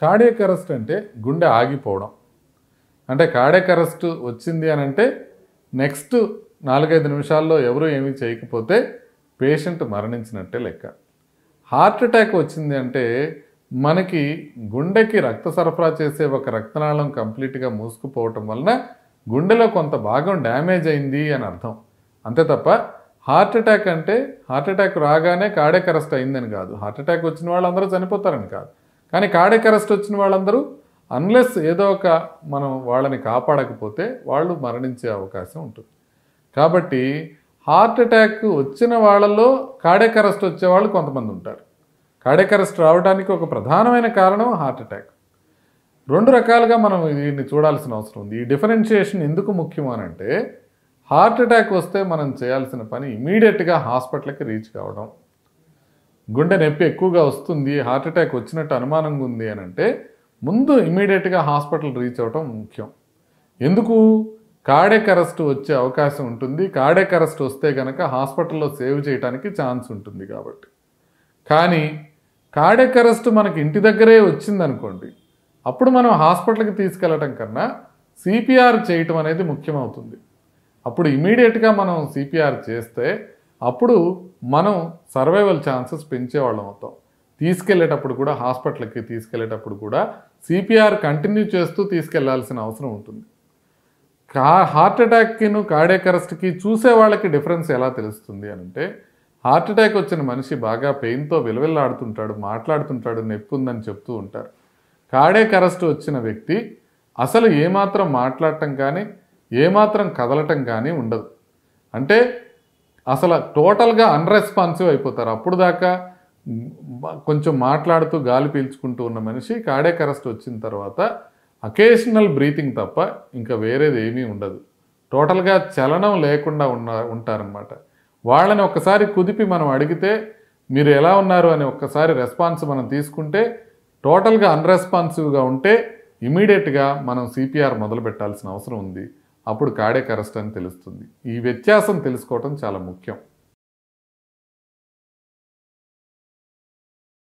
Cardiac arrest అంటే గుండె ఆగిపోవడం. అంటే కార్డియాక్ అరెస్ట్ వచ్చింది అని అంటే నెక్స్ట్ 4-5 నిమిషాల్లో ఎవరు ఏమీ చేయకపోతే పేషెంట్ మరణించినట్టే లెక్క. హార్ట్ అటాక్ వచ్చింది అంటే మనకి గుండెకి రక్త సరఫరా చేసే ఒక రక్తనాళం కంప్లీట్గా మూసుకుపోవటం వలన గుండెలో కొంత భాగం డ్యామేజ్ అయింది అని అర్థం. అంతే తప్ప హార్ట్ అటాక్ అంటే హార్ట్ అటాక్ రాగానే కార్డియాక్ అరెస్ట్ అయిందని కాదు. హార్ట్ అటాక్ వచ్చిన వాళ్ళందరూ చనిపోతారని కాదు. కానీ కార్డియాక్ అరెస్ట్ వచ్చిన వాళ్ళందరూ అన్లెస్ ఏదో ఒక మనం వాళ్ళని కాపాడకపోతే వాళ్ళు మరణించే అవకాశం ఉంటుంది. కాబట్టి హార్ట్ అటాక్ వచ్చిన వాళ్ళలో కార్డియాక్ అరెస్ట్ వచ్చేవాళ్ళు కొంతమంది ఉంటారు. కార్డియాక్ అరెస్ట్ రావడానికి ఒక ప్రధానమైన కారణం హార్ట్ అటాక్. 2 రకాలుగా మనం దీన్ని చూడాల్సిన అవసరం ఉంది. ఈ డిఫరెన్షియేషన్ ఎందుకు ముఖ్యం అని అంటే హార్ట్ అటాక్ వస్తే మనం చేయాల్సిన పని ఇమీడియట్గా హాస్పిటల్కి రీచ్ కావడం. గుండె నొప్పి ఎక్కువగా వస్తుంది, హార్ట్ అటాక్ వచ్చినట్టు అనుమానంగా ఉంది అని అంటే ముందు ఇమీడియట్గా హాస్పిటల్ రీచ్ అవ్వడం ముఖ్యం. ఎందుకు? కార్డియాక్ అరెస్ట్ వచ్చే అవకాశం ఉంటుంది. కార్డియాక్ అరెస్ట్ వస్తే కనుక హాస్పిటల్లో సేవ్ చేయడానికి ఛాన్స్ ఉంటుంది కాబట్టి. కానీ కార్డియాక్ అరెస్ట్ మనకి ఇంటి దగ్గరే వచ్చిందనుకోండి, అప్పుడు మనం హాస్పిటల్కి తీసుకెళ్ళటం కన్నా సిపిఆర్ చేయటం అనేది ముఖ్యమవుతుంది. అప్పుడు ఇమీడియట్గా మనం సిపిఆర్ చేస్తే అప్పుడు మనం సర్వైవల్ ఛాన్సెస్ పెంచేవాళ్ళం అవుతాం. తీసుకెళ్లేటప్పుడు కూడా హాస్పిటల్కి తీసుకెళ్లేటప్పుడు కూడా సిపిఆర్ కంటిన్యూ చేస్తూ తీసుకెళ్లాల్సిన అవసరం ఉంటుంది. హార్ట్ అటాక్కిను కార్డియాక్ అరెస్ట్కి చూసే వాళ్ళకి డిఫరెన్స్ ఎలా తెలుస్తుంది అని అంటే హార్ట్ అటాక్ వచ్చిన మనిషి బాగా పెయిన్తో విలవిల్లాడుతుంటాడు, మాట్లాడుతుంటాడు, నొప్పి ఉందని చెప్తూ ఉంటారు. కార్డియాక్ అరెస్ట్ వచ్చిన వ్యక్తి అసలు ఏమాత్రం మాట్లాడటం కానీ ఏమాత్రం కదలటం కానీ ఉండదు. అంటే అసలు టోటల్గా అన్రెస్పాన్సివ్ అయిపోతారు. అప్పుడు దాకా కొంచెం మాట్లాడుతూ గాలి పీల్చుకుంటూ ఉన్న మనిషి కార్డియాక్ అరెస్ట్ వచ్చిన తర్వాత అకేషనల్ బ్రీతింగ్ తప్ప ఇంకా వేరేది ఏమీ ఉండదు. టోటల్గా చలనం లేకుండా ఉంటారనమాట. వాళ్ళని ఒక్కసారి కుదిపి మనం అడిగితే మీరు ఎలా ఉన్నారు అని ఒక్కసారి రెస్పాన్స్ మనం తీసుకుంటే టోటల్గా అన్రెస్పాన్సివ్గా ఉంటే ఇమీడియట్గా మనం సిపిఆర్ మొదలు పెట్టాల్సిన అవసరం ఉంది. అప్పుడు కార్డియాక్ అరెస్ట్ అని తెలుస్తుంది. ఈ వ్యత్యాసం తెలుసుకోవటం చాలా ముఖ్యం.